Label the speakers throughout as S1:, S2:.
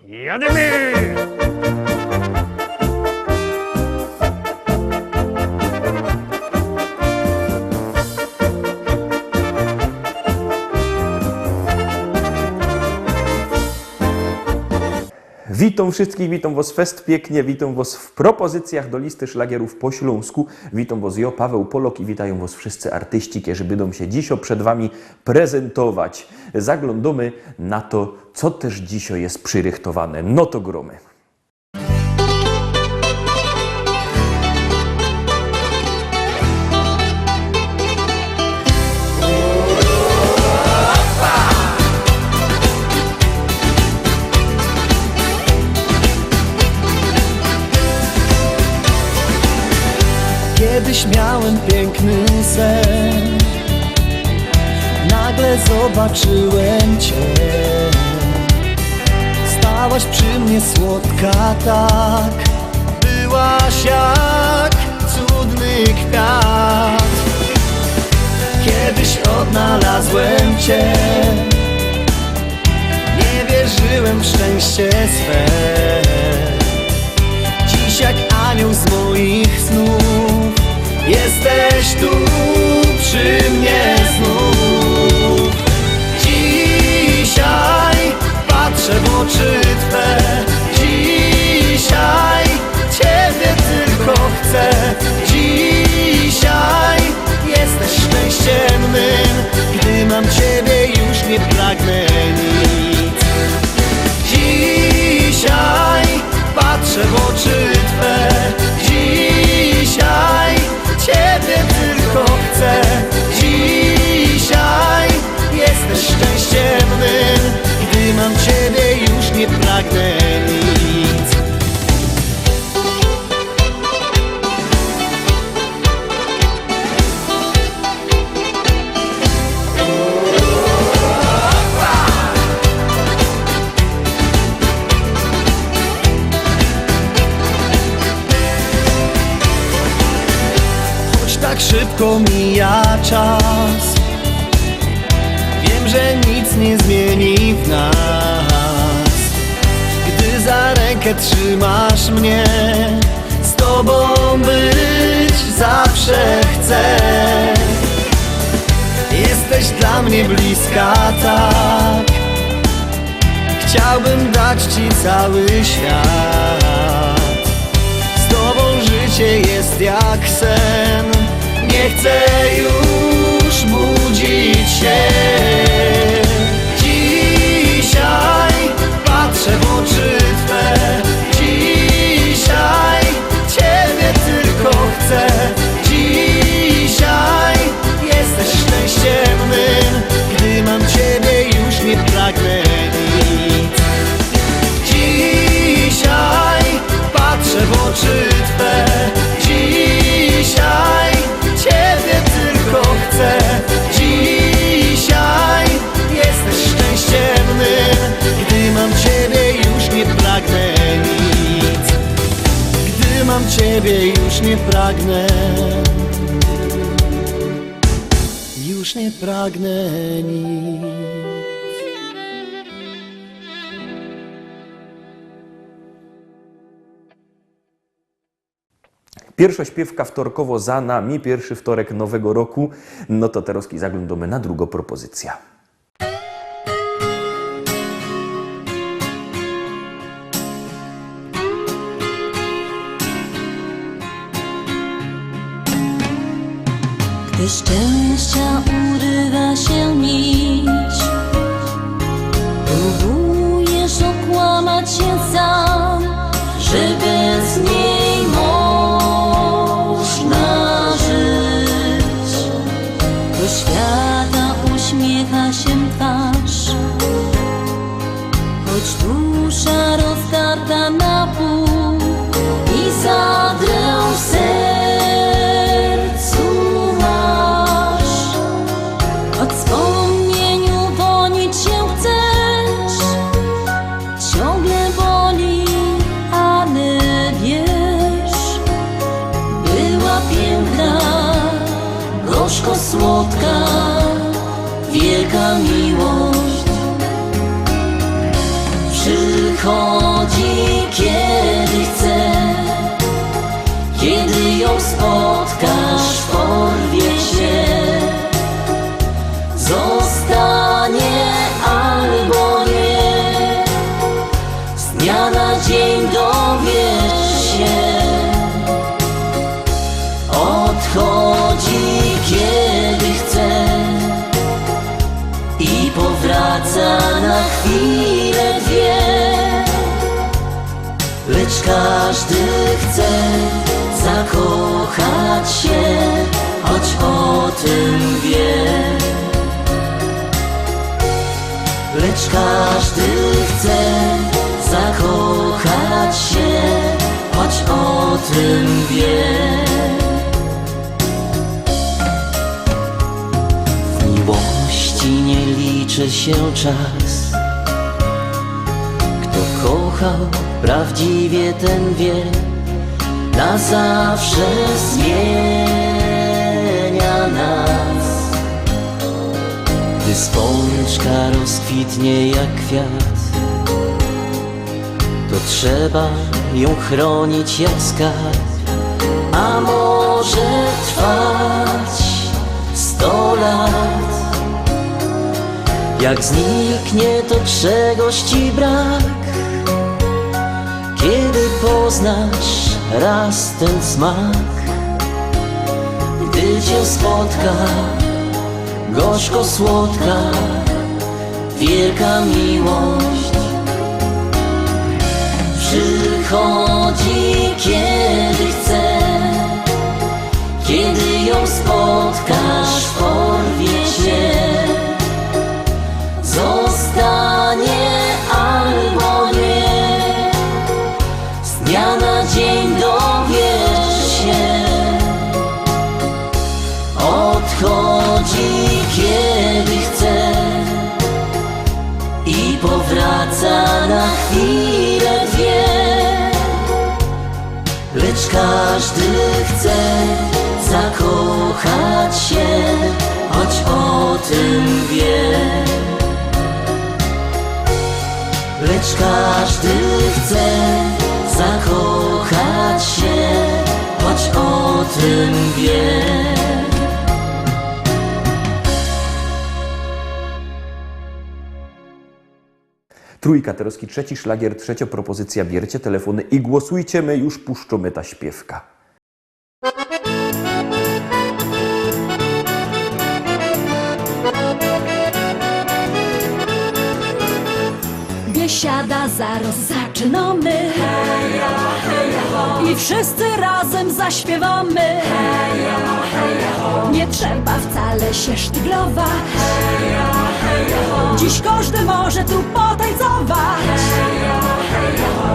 S1: Jademy!
S2: Witam wszystkich, witam was fest pięknie, witam was w propozycjach do listy szlagierów po śląsku. Witam was ja, Paweł Polok i witają was wszyscy artyści, którzy będą się dzisiaj przed wami prezentować. Zaglądamy na to, co też dzisiaj jest przyrychtowane. No to gromy.
S3: Kiedyś miałem piękny sen, nagle zobaczyłem Cię. Stałaś przy mnie słodka tak, byłaś jak cudny kwiat. Kiedyś odnalazłem Cię, nie wierzyłem w szczęście swe. Dziś jak anioł z moich snów, jesteś tu przy mnie znów. Dzisiaj patrzę w oczy Twe, dzisiaj Ciebie tylko chcę. Dzisiaj jesteś szczęściem mym, gdy mam Ciebie już nie pragnę nic. Dzisiaj patrzę w oczy Twe, dzisiaj Ciebie tylko chcę. Dzisiaj jesteś szczęściem mym, gdy mam Ciebie już nie pragnę nic. Tak szybko mija czas, wiem, że nic nie zmieni w nas. Gdy za rękę trzymasz mnie, z Tobą być zawsze chcę. Jesteś dla mnie bliska tak, chciałbym dać Ci cały świat. Z Tobą życie jest jak sen, nie chcę już budzić się. Dzisiaj patrzę w oczy Twe, dzisiaj Ciebie tylko chcę. Dzisiaj jesteś szczęściem mym, gdy mam Ciebie już nie pragnę nic. Dzisiaj patrzę w oczy Twe, dzisiaj Ciebie tylko chcę. Dzisiaj jesteś szczęściem mym, gdy mam Ciebie już nie pragnę nic. Gdy mam Ciebie już nie pragnę, już nie pragnę nic.
S2: Pierwsza śpiewka wtorkowo za nami, pierwszy wtorek nowego roku. No to teraz zaglądamy na drugą propozycję.
S4: Gdy szczęścia urywa się nić, próbujesz okłamać się sam, że bez niej można żyć. Do świata uśmiecha się twarz, choć dusza rozdarta na pół i zadrę w sercu masz. Od wspomnieniu wonić się chcesz, ciągle boli, ale wiesz, była piękna, gorzko słodka, wielka miłość. Przy Przychodzi kiedy chce, kiedy ją spotkasz, porwie się. Zostanie albo nie, z dnia na dzień dowiesz się. Odchodzi kiedy chce i powraca na chwilę dwie. Lecz każdy chce zakochać się, choć o tym wie. Lecz każdy chce zakochać się, choć o tym wie. W miłości nie liczy się czas. Kto kochał prawdziwie, ten wie, na zawsze zmienia nas. Gdy spączka rozkwitnie jak kwiat, to trzeba ją chronić jak skarb. A może trwać 100 lat. Jak zniknie, to czegoś ci brak, kiedy poznasz raz ten smak. Gdy cię spotka gorzko-słodka, wielka miłość. Przychodzi kiedy chce, kiedy ją spotkasz, porwie się. Zostanie albo nie, z dnia na dzień dowiesz się. Odchodzi kiedy chce i powraca na chwilę dwie. Lecz każdy chce zakochać się, choć o tym wie. Lecz każdy chce zakochać się, choć o tym wie.
S2: Trójka, Terowski, trzeci szlagier, trzecia propozycja. Bierzcie telefony i głosujcie, my już puszczamy ta śpiewka.
S4: Biesiada zaraz zaczynamy, heja, heja, ho. I wszyscy razem zaśpiewamy, heja, heja, ho. Nie trzeba wcale się sztyglować, heja, heja, ho. Dziś każdy może tu potańcować, heja, heja, ho.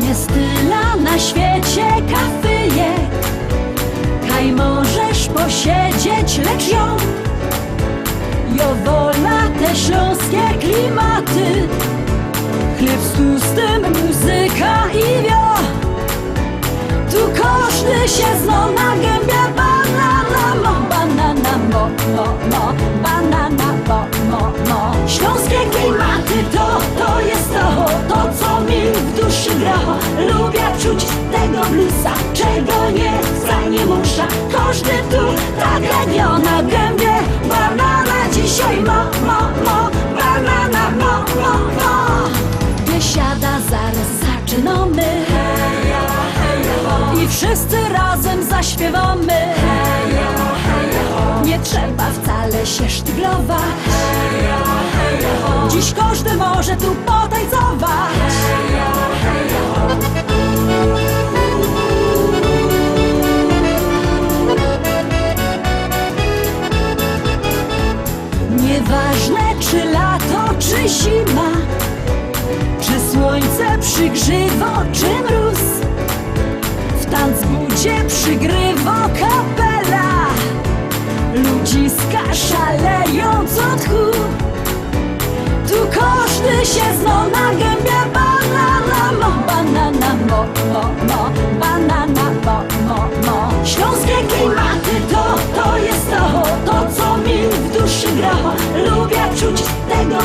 S4: Jest tyle na świecie kafyjek, kaj możesz posiedzieć, lecz ją wola te śląskie klimaty. Chleb z tłustym, muzyka i wio. Tu każdy się zno na gębie. Banana mo, banana mo, mo, mo. Banana mo, mo, mo. Śląskie klimaty to jest to co mi w duszy gra. Lubię czuć tego bluesa, czego nie wcale musza. Każdy tu tak radio na gębie. Banana dzisiaj mo, mo, mo. Banana mo, mo, mo. Biesiada zaraz zaczynamy, heja, heja, ho. I wszyscy razem zaśpiewamy, heja, heja, ho. Nie trzeba wcale się sztyglować, heja, heja, ho. Dziś każdy może tu potańcować, heja, heja, ho. Nieważne czy lato, czy zima, czy słońce przygrzywo, czy mróz, w tanzbudzie przygrywo kapela. Ludziska szaleją co tchu. Tu każdy się zno na gębie. Banana mo, banana mo, mo, mo. Banana mo, mo, mo. Śląskie klimaty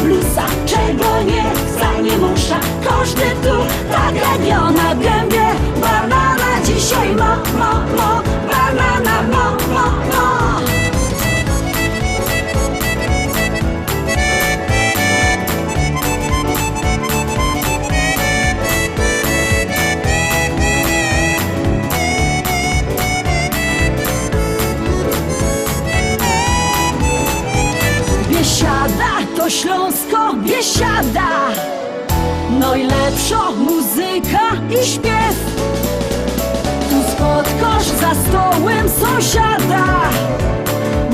S4: bluesa, czego nie chce, nie musza. Każdy tu tragedią na gębie. Banana dzisiaj banana mo. Biesiada to Śląsko, biesiada. Najlepsza muzyka i śpiew. Tu spotkasz za stołem sąsiada.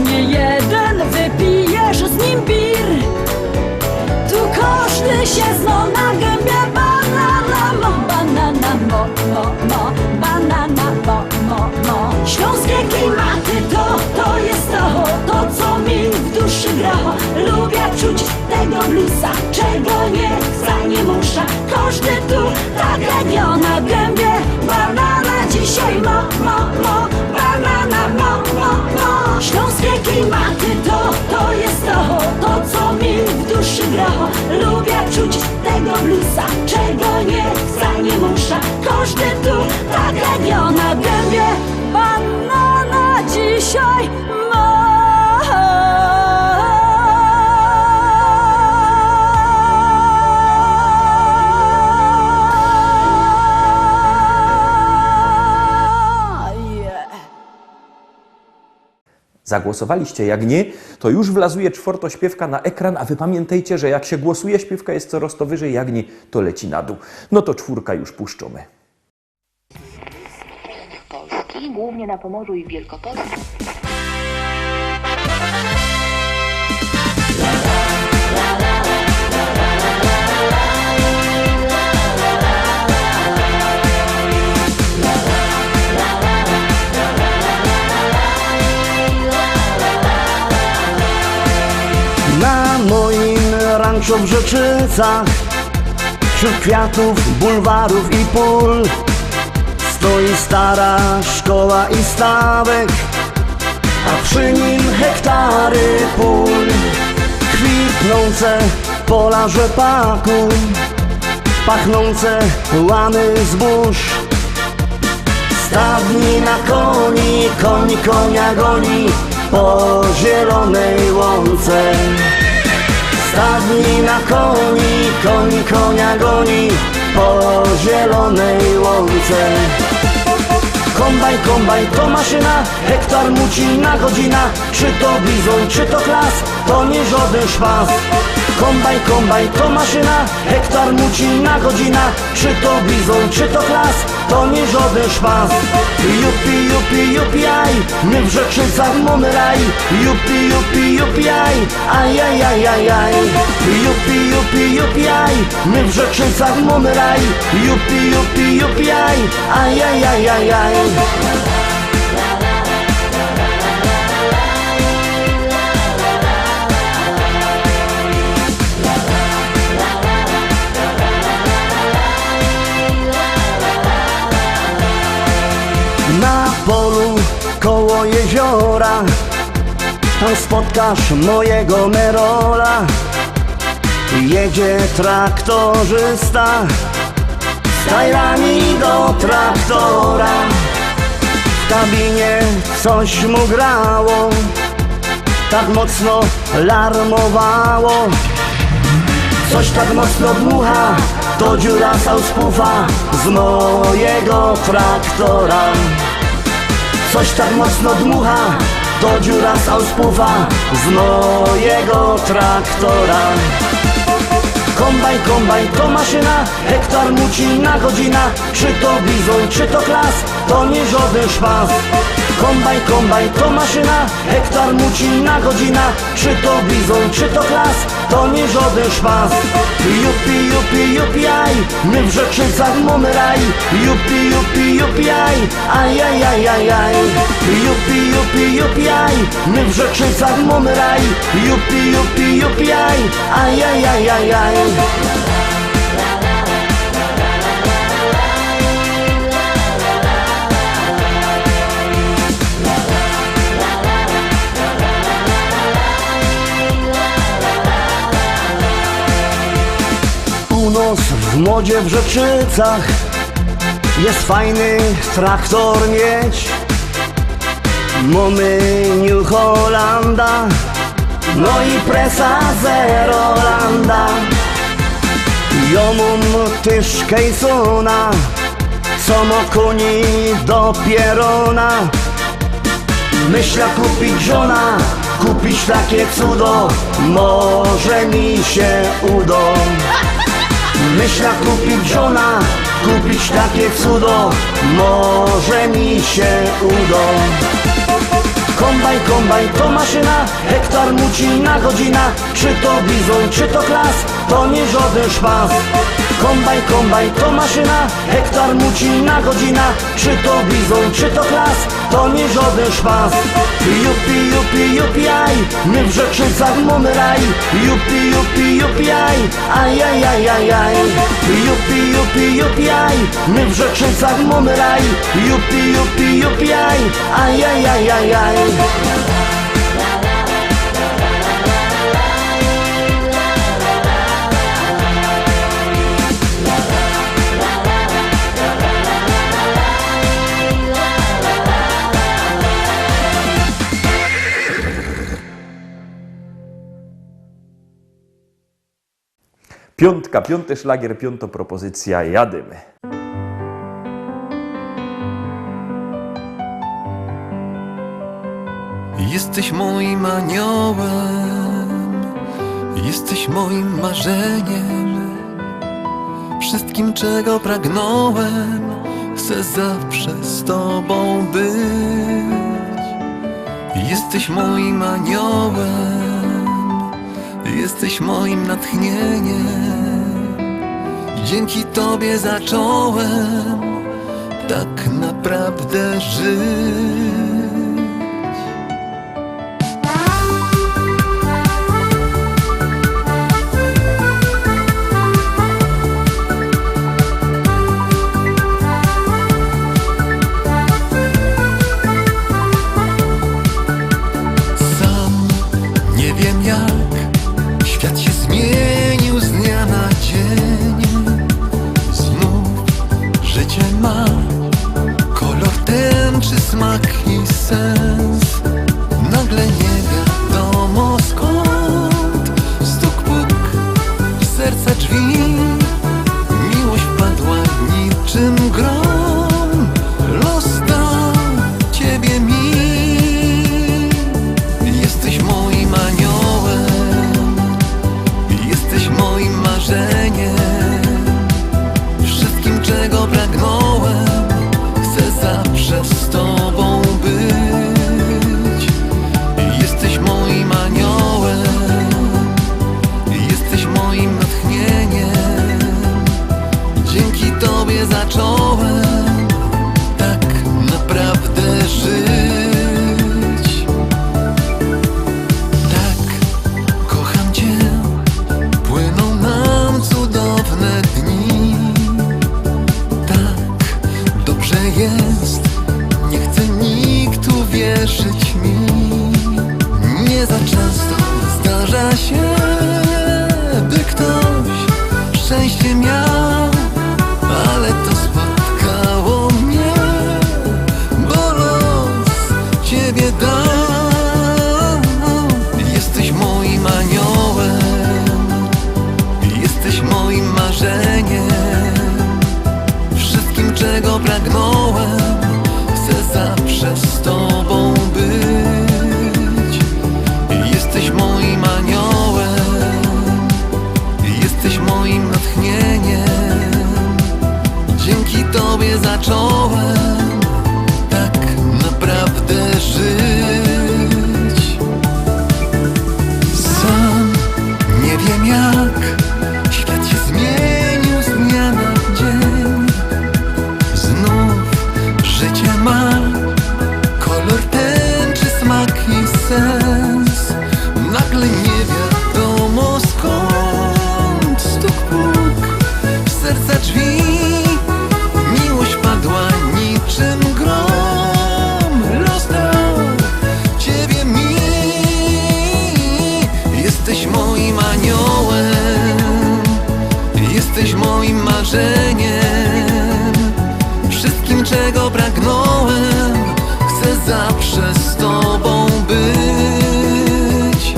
S4: Nie jeden wypijesz z nim bir. Tu każdy się zna na gębie. Banana mo, banana mo. Śląskie klimaty to jest to co mi w duszy gra. Lubię czuć tego bluesa, czego nie chce, nie musza. Każdy tu tragedia na gębie. Banana dzisiaj banana mo. Śląskie klimaty to jest to co mi w duszy gra. Lubię czuć tego bluesa, czego nie chce, nie musza. Każdy tu tragedia na gębie. Banana dzisiaj
S2: Zagłosowaliście? Jak nie, to już wlazuje czwartośpiewka na ekran, a wy pamiętajcie, że jak się głosuje, śpiewka jest coraz to wyżej, jak nie, to leci na dół. No to czwórka już puszczamy.
S1: Polski, głównie na Pomorzu i Wielkopolsce.
S3: Na moim ranczu w Rzeczycach, wśród kwiatów, bulwarów i pól, stoi stara szkoła i stawek, a przy nim hektary pól. Kwitnące pola rzepaku, pachnące łany zbóż. Stadni na koni, koń konia goni po zielonej łące. Stadni na koni, koń konia goni po zielonej łące. Kombajn to maszyna, hektar muci na godzina. Czy to bizon, czy to klas, to nie żaden szpas. Kombajn to maszyna, hektar muci na godzina. Czy to bizon, czy to klas, to nie żaden szpas. Jupi, aj, my w Rzeczycach mamy raj. Jupi, aj, aj. Jupi, aj, my w Rzeczycach mamy raj. Jupi, aj, aj. Na polu koło jeziora, tam spotkasz mojego Merola. Jedzie traktorzysta z tajlami do traktora. W kabinie coś mu grało, tak mocno larmowało. Coś tak mocno dmucha, to dziura sauspufa z mojego traktora. Coś tak mocno dmucha, to dziura sauspufa z mojego traktora. Kombajn to maszyna, hektar muci na godzina. Czy to bizon, czy to klas, to nie żaden szpas. Kombajn to maszyna, hektar muci na godzina. Czy to bizon, czy to klas, to nie żaden szpas. Jupi, aj, my w Rzeczycach mamy raj. Jupi, aj, aj. Jupi, aj, my w Rzeczycach mamy raj. Jupi, aj, aj. Młodzie w Rzeczycach jest fajny traktor mieć. Mamy New Hollanda, no i presa Zerolanda. Ja mam też Kejsona, co ma koni do pierona. Myślę kupić żona, kupić takie cudo, może mi się uda. Myślę kupić żona, kupić takie cudo, może mi się uda. Kombajn, kombajn to maszyna, hektar muci na godzina. Czy to bizon, czy to klas, to nie żaden szpas. Kombajn, kombajn to maszyna, hektar muci na godzina. Czy to bizon, czy to klas, to nie żaden szpas. Jupi, jupi, jupi, aj, my w Rzeczycach mamy raj. Jupi, jupi, jupi, aj, aj, aj, aj, aj, aj. Jupi, jupi, jupi, aj, my w Rzeczycach mamy raj. Jupi, jupi, jupi, aj, aj, aj, aj, aj, aj.
S2: Piątka, piąty szlagier, piąta propozycja, jadymy.
S5: Jesteś moim aniołem, jesteś moim marzeniem, wszystkim czego pragnąłem, chcę zawsze z Tobą być. Jesteś moim aniołem, jesteś moim natchnieniem, dzięki Tobie zacząłem tak naprawdę żyć. Smak i sens, nagle nie wiadomo skąd, stuk puk w serca drzwi, miłość wpadła niczym grom, los dał Ciebie mi. Jesteś moim aniołem, jesteś moim marzeniem, wszystkim czego pragnąłem, chcę zawsze z Tobą być. Jesteś moim aniołem, jesteś moim natchnieniem, dzięki Tobie zacząłem tak naprawdę żyć. Tak, kocham Cię, płyną nam cudowne dni. Tak, dobrze jest, nie chce nikt uwierzyć mi. Nie za często zdarza się, by ktoś szczęście miał, ale to spotkało mnie, bo los Ciebie dał. Jesteś moim aniołem, jesteś moim marzeniem, wszystkim czego pragnąłem, chcę zawsze z Tobą być. Jesteś moim aniołem, jesteś moim natchnieniem, dzięki Tobie zacząłem tak naprawdę żyć. Sam nie wiem jak świat się zmienił z dnia na dzień. Znów życie ma kolor tęczy, smak i sens. Nagle nie wiadomo skąd, stuk puk w serca drzwi, miłość padła niczym grom, los dał Ciebie mi. Jesteś moim aniołem, jesteś Jesteś moim marzeniem, wszystkim czego pragnąłem. Chcę zawsze z Tobą być.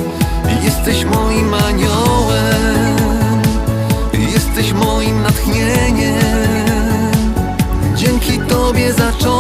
S5: Jesteś moim aniołem, jesteś moim natchnieniem. Dzięki Tobie zacząłem